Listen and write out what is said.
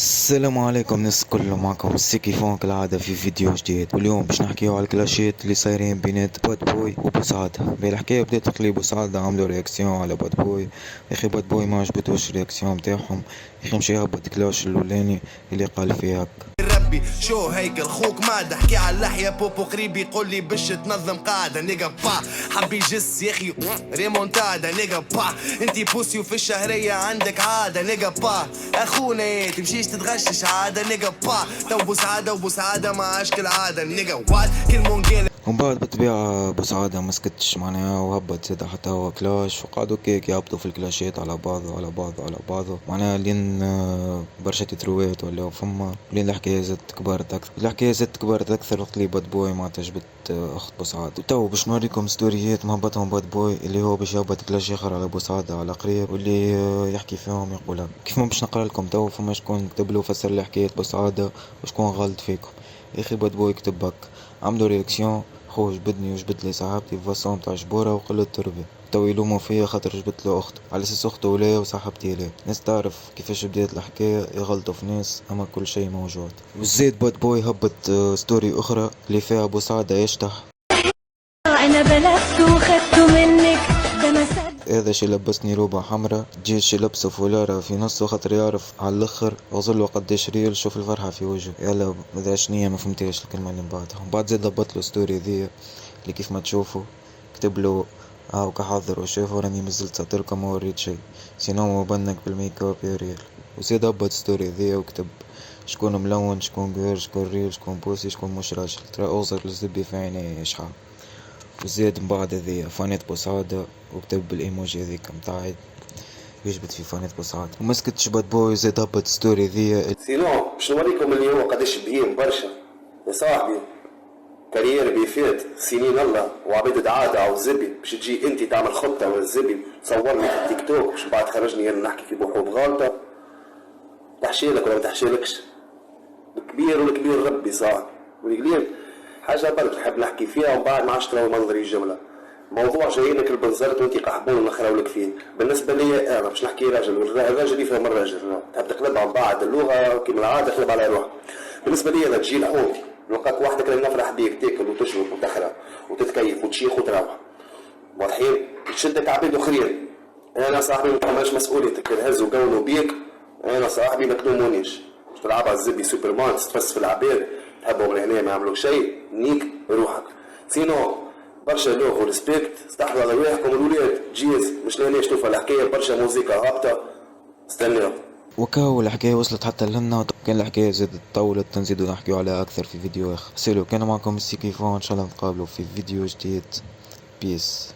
السلام عليكم الناس كله، معكم السي كيفون كالعادة في فيديو جديد. واليوم باش نحكيو على الكلاشيت اللي صايرين بينات باد بوي وبوسعادة. بالحكاية بدات تقليب بوسعادة عملوا رياكسيون على باد بوي. يا اخي باد بوي ما عجبتوش الرياكسيون متاعهم، يا اخي مشي هبط كلاش الاولاني اللي قال فيه هكا. ربي شو هيك الخوك ما حكي على اللحية بوبو قريب يقول لي باش تنظم قاعدة نيجا با حبي جس يا اخي ريمونتادا نيجا با انتي بوسي وفي الشهرية عندك عادة نيجا با اخونا ايه تمشيش تتغشش عادة نيجا با تو بوسعادة وبوسعادة ما عادش كالعادة نيجا وات كل مونجيل. ومن بعد بالطبيعة بوسعادة مسكتش معناها وهبط زاد حتى هو كلاش، وقعدوا كيك يهبطوا في الكلاشات على بعضه على بعضه على بعضه معناها لين برشا تتروات ولا فما، لين الحكاية زادت كبرت أكثر. الحكاية زادت كبرت أكثر وقت اللي باد بوي ما تجبت أخت بوسعادة. وتو باش نوريكم ستوريات مهبطهم باد بوي اللي هو باش يهبط كلاش آخر على بوسعادة على قريب، واللي يحكي فيهم يقول هكا. كيف ما باش نقرا لكم تو فما شكون كتب له فسر لي حكاية بوسعادة وشكون غلط فيكم. يا أخي باد بوي كتب هكا: عملوا رياكسيون خو جبدني وجبد لي صاحبتي فاسون تاع جبورة وقلة تربية. تو يلوموا فيا خاطر جبت له اخت على اساس اخته ولا وصاحبتي لا. ناس تعرف كيفاش بدات الحكايه، يغلطوا في ناس اما كل شيء موجود. وزيد باد بوي هبط ستوري اخرى اللي فيها ابو سعده يشطح. انا بلغته وخدته منك ده انا هذا شي لبسني روبة حمرا، جيت شي لبسه فولارة في نصه خاطر يعرف على الاخر غزله قداش ريال. شوف الفرحة في وجهه. يلا ماذا شنية ما فهمتيش الكلمة اللي من بعدها. ومن بعد زاد هبط له ستوري ذي اللي كيف ما تشوفوا كتب له هاو كحاضر وشوفوا راني مازلت صدركم ما وريت شي سينو مبنك بالميك اب يا ريال. وزيد هبط ستوري ذي وكتب شكون ملون شكون غير شكون ريال شكون بوسي شكون مش راجل، ترى اوصلك للزبي في عيني يا شحال. وزيد من بعد ذي فانيت بوسعادة وكتب بالايموجي ذيك متاع يجبد في فانيت بوسعادة. ومسكتش باد بوي زيد هبط ستوري ذي سينو باش نوريكم اللي هو قداش بهيم برشا يا صاحبي. كارير بيفات سنين الله وعبيد عادة او زبي باش تجي انت تعمل خطة والزبي تصورني في التيك توك باش بعد خرجني انا نحكي في بحوث غلطة. تحشيلك ولا ما تحشيلكش؟ الكبير والكبير ربي صاحبي. والقليل حاجة برك نحب نحكي فيها ومن بعد ما عادش تراوي منظري الجملة. موضوع جاي لك البنزرت وانت قحبون ونخراو لك فيه. بالنسبة لي انا باش نحكي راجل والراجل يفهم الراجل، تحب تقلبها من بعد اللغة كيما العادة تقلب على روحها. بالنسبة لي انا تجي لحومتي نلقاك وحدك اللي نفرح بيك تاكل وتشرب وتخرى وتتكيف وتشيخ وتروح. والحين تشدك عبيد اخرين. انا صاحبي ما تحملش مسؤوليتك نهز وقولوا بيك. انا صاحبي ما تلومونيش باش تلعب على الزبي سوبرمان تتفس في العباد تحبهم لهنا ما يعملوك شيء نيك روحك. سينو برشا لوغ وريسبكت استحضروا على رواحكم الولاد جيز مش لهنا شوفوا الحكايه برشا موسيقى هابطه استناو. وكاو الحكاية وصلت حتى لهنا. كان الحكاية زادت طولت تنزيدو نحكيو عليها أكثر في فيديو آخر. سيلو كان معكم السي كيفون، إن شاء الله نتقابلوا في فيديو جديد. بيس.